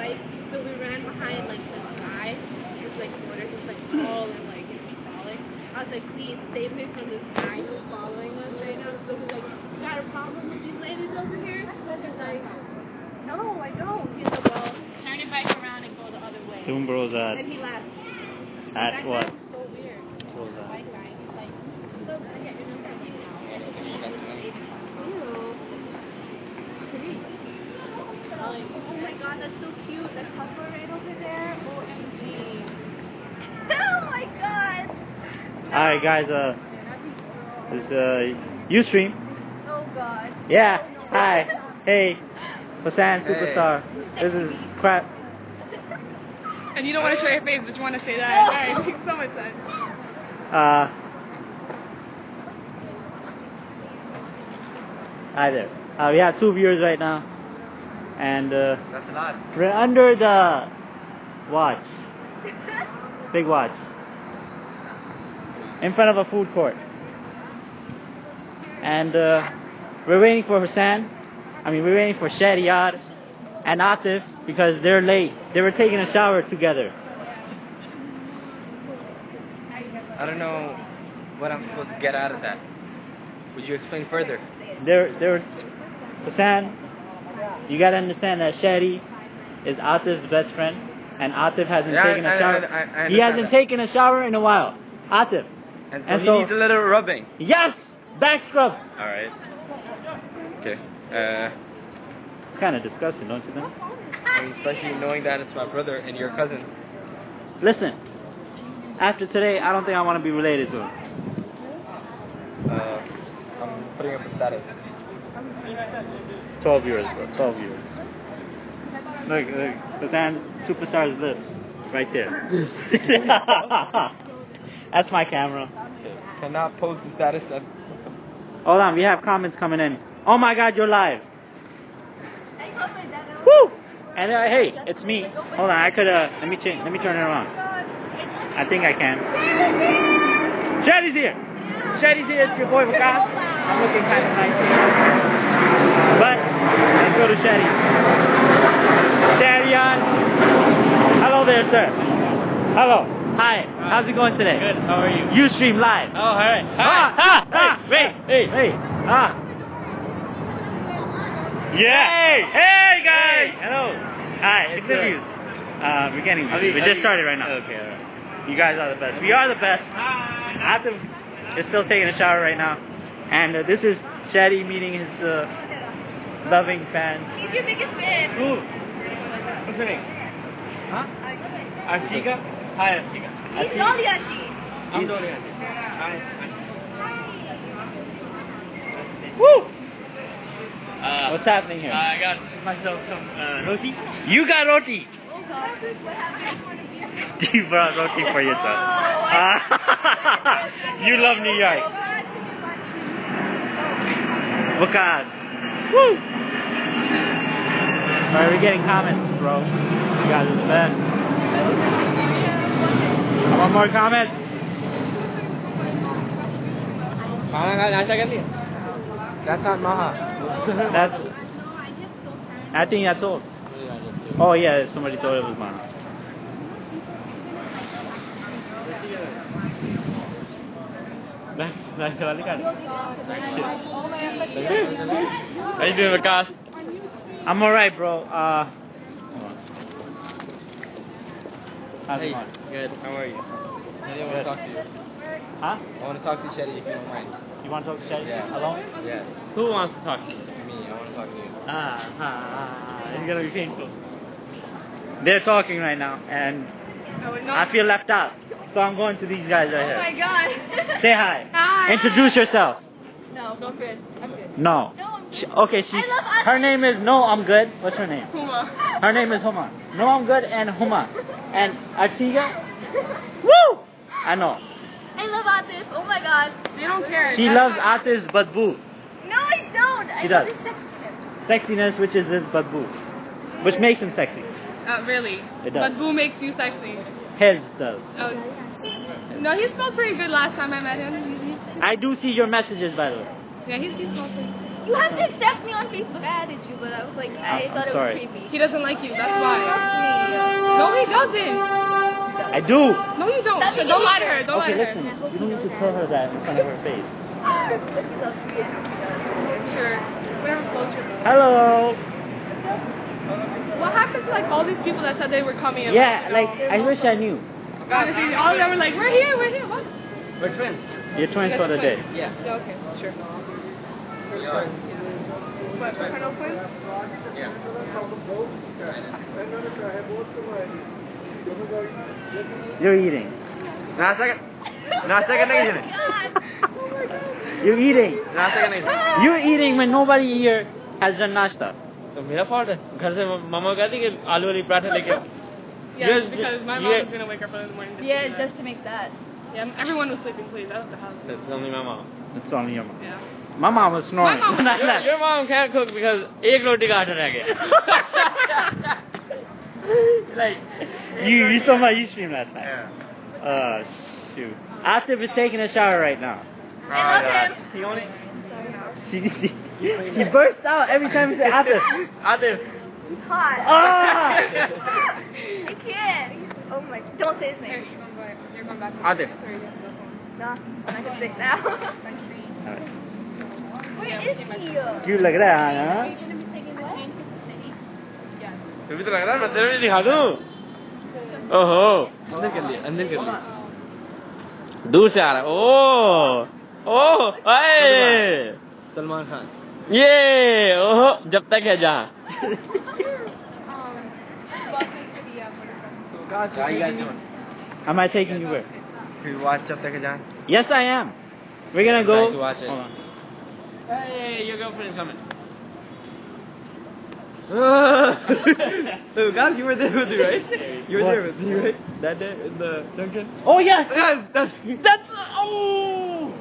bike, so we ran behind like this guy, this like porter, who's like tall and like falling. I was like, please save me from this guy who's following us right now. So he's like, you got a problem with these ladies over here? He's like, no, I don't. He's like, well, turn your bike around and go the other way. Dhoombros And he laughed. at That what? guy was so weird. What was that? Bike guy. He's like, so can I get your number? Oh my god, that's so cute. The couple right over there. OMG. Oh my god. Alright guys, this is Ustream. Oh god. Yeah. Hi. Hey. Hassan Superstar. This is crap. And you don't want to show your face, but you want to say that. Alright, makes so much sense. Hi there. We have 2 viewers right now. And That's a lot. we're under the watch. Big watch. In front of a food court. And we're waiting for Hassan. We're waiting for Shadiad and Atif because they're late. They were taking a shower together. I don't know what I'm supposed to get out of that. Would you explain further? Hassan, you gotta understand that Shadi is Atif's best friend, and Atif hasn't taken a shower. I He hasn't taken a shower in a while. Atif. And so he needs a little rubbing. Yes! Back scrub! Alright. Okay. It's kind of disgusting, don't you think? Especially knowing that it's my brother and your cousin. Listen, after today, I don't think I want to be related to him. I'm putting up a status. 12 viewers, bro. 12 viewers. Look, Hassan Superstar's lips. Right there. That's my camera. Okay. Cannot post the status. Hold on, we have comments coming in. Oh my god, you're live. Woo! And hey, it's me. Hold on, I could let me turn it around. I think I can. Shadi's here. Shadi's here. It's your boy Vikas. I'm looking kind of nice here. But let's go to Shadi. Shadian. Hello there, sir. Hello. Hi. How's it going today? Good. How are you? Ustream live. Oh, all right. Hey. Yeah. Hey guys. Hello. Hi. It's interviews. We just started right now. Okay. All right. You guys are the best. We are the best. Atif is still taking a shower right now, and this is Shadi meeting his loving fans. He's your biggest fan. Who? What's her name? Huh? Artika? Hi, Artika. He's Dolly Auntie. I'm Dolly Auntie. Hi. Woo! What's happening here? I got myself some roti. You got roti. Oh god, what happened? You brought roti for yourself. You love New York. Vikas. Woo! Alright, we're getting comments, bro. You guys are the best. I want more comments. That's not Maha. I think that's all. Oh yeah, somebody thought it was mine. How you doing, Vikas? I'm alright, bro. How's it Hey, going? good. How are you? I want to talk to you. Huh? I want to talk to Shadi if you don't mind. You want to talk to Shadi? Yeah. Alone? Yeah. Who wants to talk to you? Me, I want to talk to you. It's gonna be painful. They're talking right now, and I feel left out. So I'm going to these guys right Oh my here. god. Say hi. Hi. Introduce yourself. No, go good. I'm good. No. No, I'm good. Okay, I love Atif. her name is No, I'm good. What's her name? Huma. Her name is Huma. No, I'm good, and Huma. And Artiga? Woo! I know. I love Atif. Oh my god. They don't care. She loves Atif's badboo. No, I don't. She I love does. his sexiness. Sexiness, which is his badboo. Which makes him sexy. Really? It does. But Boo makes you sexy. His does. Oh. No, he smelled pretty good last time I met him. I do see your messages, by the way. Yeah, he smelled pretty good. You have to accept me on Facebook. I added you, but I was like, I I'm thought it sorry. was creepy. He doesn't like you, that's why. No, he doesn't. I do. No, you don't. That Don't lie to her. Don't Okay, lie to listen. her. You don't need to tell her that in front of her face. Sure. Whatever floats your boat. Hello. What happened to like all these people that said they were coming? And Yeah, like I wish I knew. honestly, all of them were like, we're here. What? We're twins. You're twins You for guys the are day. twins? Yeah. Yeah, okay, sure. What, fraternal twins? Yeah. You're eating. Nasa ka na yun. You're eating. Nasa ka na yun. You're eating when nobody here has done nashta. तो मेरा fault है घर से मामा कहती कि आलू वाली पराठे लेके आओ. Yeah, because my mom was gonna wake up early in the morning. Yeah, just to make that. Yeah, everyone was sleeping, please. That was the house. That's only my mom. It's only your mom. Yeah. My mom was snoring. My mom was- when I left. Your mom can't cook because एक रोटी का आटा रह गया. Like you saw my Ustream last night. Yeah. Shoot. Atif is taking a shower right now. I love him. He only. She bursts out every time you say Atif. Atif. He's hot. Ah! I can't. Oh my, don't say his name. You're going back. Atif. No, I'm not gonna say it now. Where is he? Cute लग रहा है हाँ? तू भी तो लग रहा है मैं तेरे लिए दिखा दूँ. ओहो. अंदर कर लिया. दूर से आ रहा है. ओह. अये. सलमान खान. ये. ओहो. जब तक है जहाँ. How you guys doing? Am I taking you where? To watch Jab Tak Hai Jahan? Yes, I am. We're gonna go. Like to watch it. Hold on. Hey, your girlfriend is coming. So guys, you were there with me, right? You were there with me, right? That day in the Dunkin'? Oh yes. Yes, that's. Oh.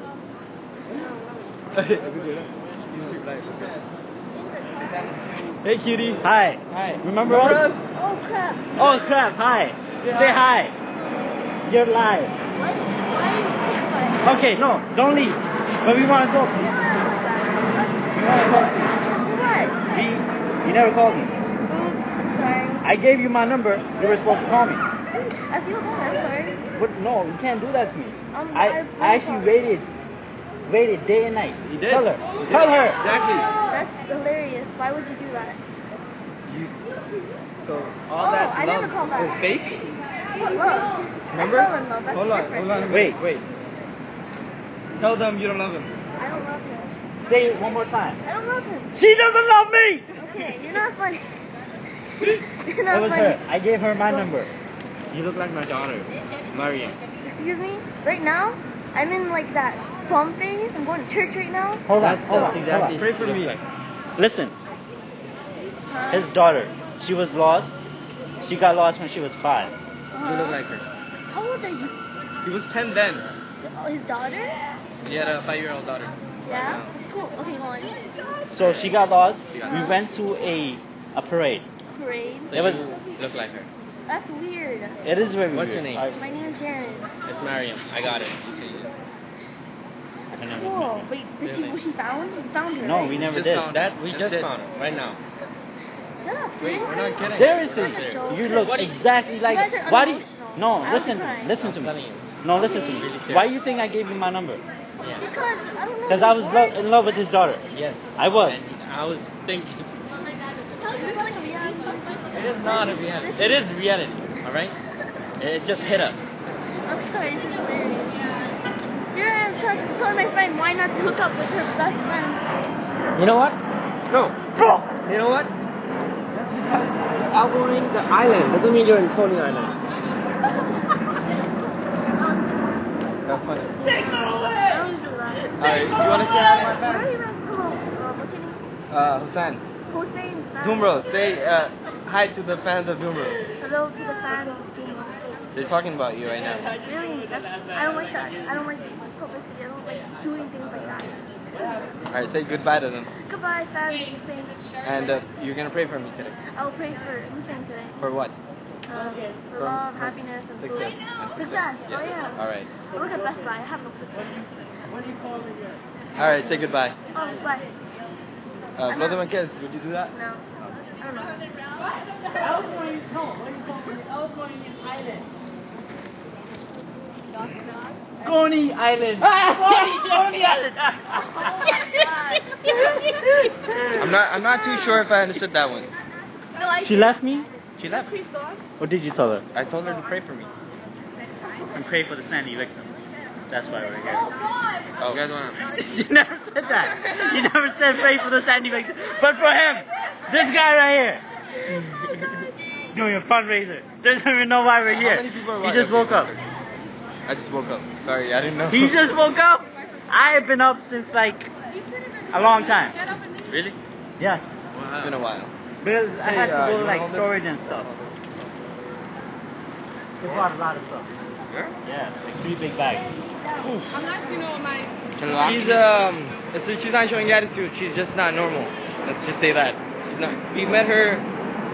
Hey cutie. Hi. Hi. Remember us? Oh crap. Oh crap. Hi. Say hi. You're live. What? Why is this Okay, no, don't leave. But we want to talk to you. We want to talk to you. What? You never called me. Oops, sorry. I gave you my number. You were supposed to call me. I feel bad, I'm sorry. But no, you can't do that to me. I'm I actually waited day and night. You did? Tell her. You did. Tell her. Exactly. That's hilarious. Why would you do that? So all that I love never call back. is fake? What love? Remember? I fell in love. That's Hold on, different. hold on. Wait. Tell them you don't love him. I don't love him. Say it one more time. I don't love him. She doesn't love me. Okay, you're not funny. You're It not was funny. her. I gave her my number. You look like my daughter, Mariam. Excuse me? Right now, I'm in like that bum phase. I'm going to church right now. Hold on. Pray for me. Listen, Huh? his daughter. She was lost. She got lost when she was 5. You look like her. How old are you? He was 10 then. Oh, his daughter? He had a 5-year-old daughter. Yeah? Cool. Okay, go on. So she got lost. She got We lost. went to a parade. Parade. So It was- you look like her. That's weird. It is very What's weird. your name? My name is Jaren. It's Mariam. I got it. You changed it. Her name is Cool. Mariam. Wait, was she found? We found her, No, right? we never Just did. found That we Just just did. found it right now. Shut up. Wait, dude. we're not kidding. Seriously, Joke. you look exactly like. guys are Why do you? unemotional. No, I would listen to cry. me. Listen to I'm telling me. you. No, listen to me. Really serious. Why do you think I gave you my number? Yeah. Because, I don't know. Because I was in love with his daughter. Yes. I was. And I was thinking. It's not like a reality. It is not a reality. It is reality. All right. It just hit us. I'm sorry, this is hilarious. Jaren, telling my friend why not to hook up with her best friend. You know what? No. Bro. You know what? You're outgoing the island doesn't mean you're in Coney Island. That's funny. I always do that. Alright, you want to say hi to my Where are fans? you from? Hello. What's your name? Hussein. Hossein. Dhoombros. Say hi to the fans of Dhoombros. Hello to the fans of Dhoombros. They're talking about you right now. Really? I don't like that. I don't like publicity. I don't like doing things like that. Alright, say goodbye to them. Goodbye, fans. Hussein. And you're going to pray for me today. I'll pray for Hussein today. For what? For love, happiness, and food. Success. Success. Oh yeah. Alright. I work at Best Buy. I have no success. Alright, say goodbye. Oh, bye. Brother Marquez, would you do that? No. I don't know. Coney Island. Coney Island. I'm not too sure if I understood that one. No, I She left me? She left? What did you tell her? I told her to pray for me. We pray for the Sandy victims. That's why we're here. Oh, you guys wanna? You never said that. You never said pray for the Sandy victims. But for him, this guy right here, doing a fundraiser. Doesn't even know why we're here. How many people are He watching? just woke up. I just woke up. Sorry, I didn't know. He just woke up. I have been up since like a long time. Really? Yes. It's been a while. Because I had to go you to like want storage and stuff. We bought a lot of stuff. Yeah? Yeah, like 3 big bags. I'm not, you know, my. She's not showing attitude. She's just not normal. Let's just say that. She's not. We met her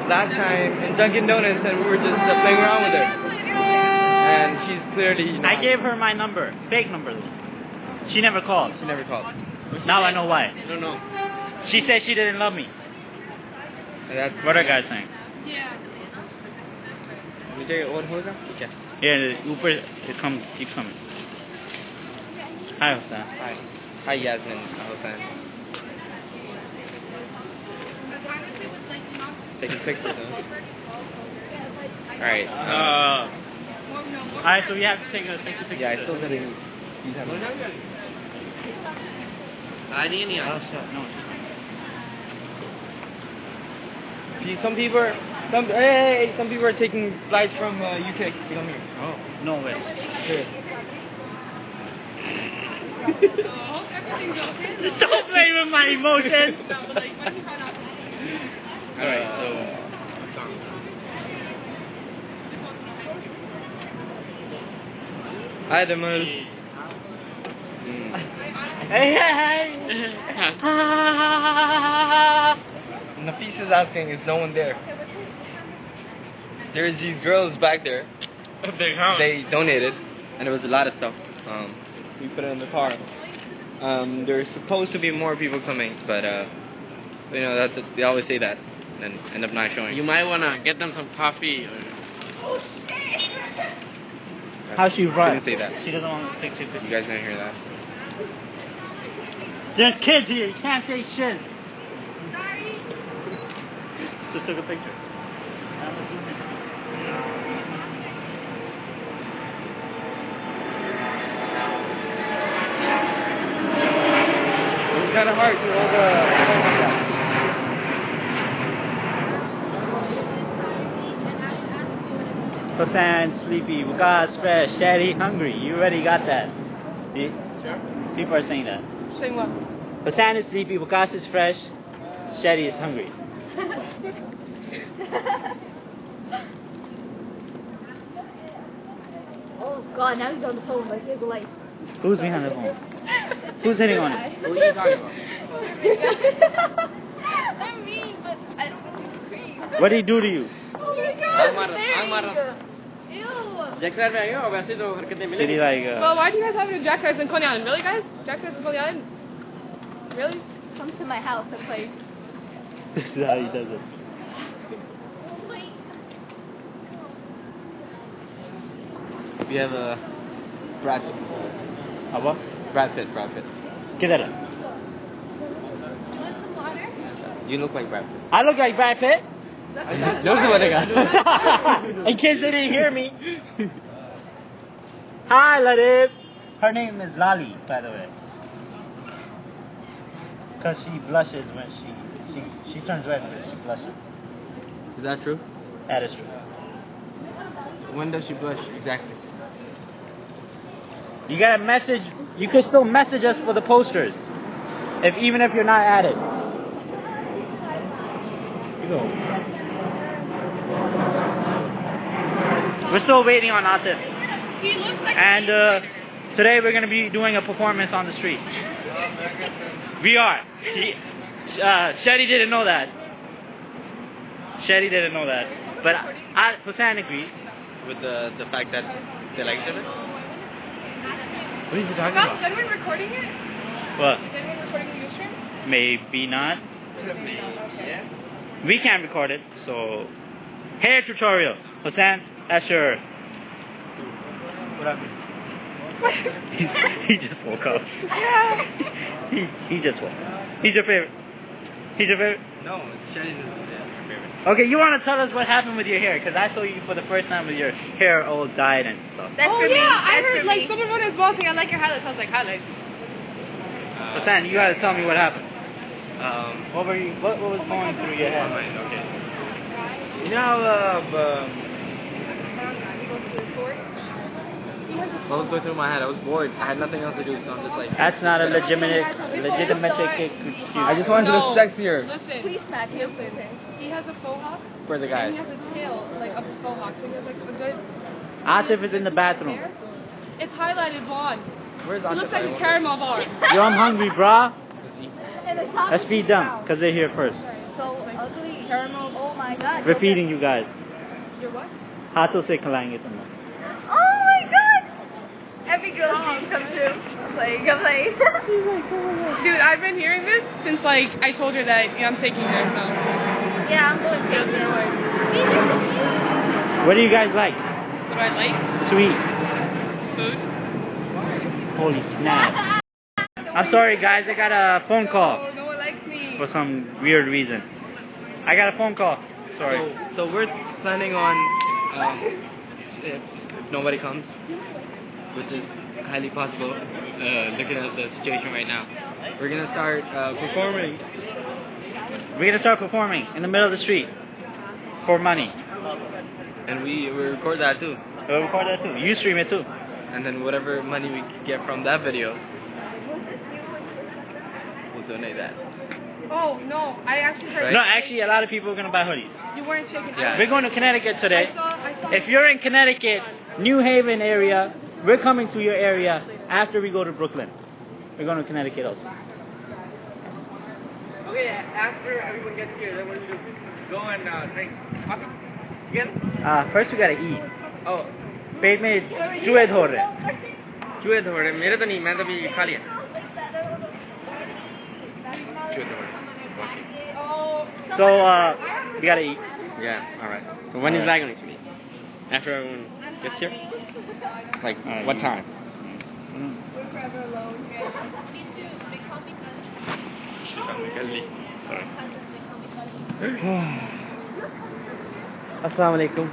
last time in Dunkin' Donuts, and we were just playing around with her. And she's clearly. I gave her my number, fake number. She never called. She never called. Now I know why. No. She said she didn't love me. That's What are guys saying? Yeah. Yeah, the Uber it comes, keeps coming. Hi, Hossan. Hi, Yasmin. Hossan. Taking pictures, huh? Alright. Alright, so we have to take a picture. Yeah, I still didn't. Oh, shit, no. Some people are taking flights from UK to come here. Oh, no way. Don't play with my emotions. Alright, so. Hi, Demal. Hey. Nafis is asking, is no one there? There's these girls back there. They donated, and there was a lot of stuff. We put it in the car. There's supposed to be more people coming, but you know that they always say that, and end up not showing. You might wanna get them some coffee. How's she right? Didn't say that. She doesn't want to take pictures. You guys didn't hear that. There's kids here. You can't say shit. Just took a picture. It's kind of hard to hold the. Hossan, sleepy, Wakas, fresh, Shady, hungry. You already got that. See? Sure. People are saying that. Saying what? Hossan is sleepy, Wakas is fresh, Shady is hungry. Oh God, now he's on the phone like his life. Who's behind the phone? Who's hitting on it? Who are you talking about? I'm mean, but I don't really agree. What did he do to you? Oh my God, Ew. Did he like, Well, why do you guys have it in Jack Rice and Coney Island? Really, guys? Jack Rice and Coney Island? Really? Come to my house and play. this is how he does it. We have a Brad Pitt. What? Brad Pitt. Get that up. You look like Brad Pitt. I look like Brad Pitt? In case they didn't hear me. Hi, Latif. Her name is Lali, by the way. Because she blushes when she turns red when she blushes. Is that true? That is true. When does she blush exactly? You gotta message. You can still message us for the posters, even if you're not at it. You go. We're still waiting on Atif. He looks like And today we're going to be doing a performance on the street. We are. Shadi didn't know that. But Hossan agrees. With the fact that they like each other? What are you talking Is about? anyone recording it? What? Is anyone recording the Ustream? Maybe not. We can't record it, so hair tutorial. Hossein, that's your. What happened? he just woke up. Yeah. he just woke up. He's your favorite. He's your favorite. No, it's Shelly's favorite. Okay, you want to tell us what happened with your hair? Because I saw you for the first time with your hair all dyed and stuff. That's Oh for me. yeah, I That's heard for like me. someone wrote his boss saying I like your highlights. I was like highlights. Hossein, you got to tell me what happened. Um, What was going through your head? okay. You know how what was going through my head? I was bored. I had nothing else to do, so I'm just like. That's not a legitimate excuse. I just wanted to look sexier Listen, Please smack him. he has a faux hawk for the and guys. he has a tail like a faux hawk, so he has like a good. Atif is in the bathroom. hair. It's highlighted blonde. Where's He looks Atif? like a caramel bar. Yo, I'm hungry, brah. And the top Let's is feed them, brown. because they're here first. So ugly. Caramel. Oh my god. We're feeding you guys. You're what? हाथों से खिलाएंगे तुम लोग. Oh my god. Every girl's dream come true. Go play. Dude, I've been hearing this since like I told her that I'm taking her. So. Yeah, I'm going crazy. What do you guys like? What do I like? Sweet. Food. Holy snap. I'm sorry, guys. I got a phone call Oh, no one likes me. for some weird reason. I got a phone call. Sorry. So we're planning on if nobody comes, which is highly possible, looking at the situation right now. We're gonna start performing. We're going to start performing in the middle of the street for money. And we record that too. We'll record that too. You stream it too. And then whatever money we get from that video, we'll donate that. Oh no, I actually heard. Right. No, actually, a lot of people are going to buy hoodies. You weren't shaking. Yeah. We're going to Connecticut today. I saw. If you're in Connecticut, New Haven area, we're coming to your area after we go to Brooklyn. We're going to Connecticut also. Okay, after everyone gets here, then what do we do? Go and drink coffee together? First we got to eat. Oh, पेट में चूहे धो रहे हैं. चूहे धो रहे मेरे तो नहीं मैं तो भी खा लिया चूहे धो रहे So we got to eat. Yeah, alright. So when is that going to be? After everyone gets here? Like, what time? Assalamu alaikum.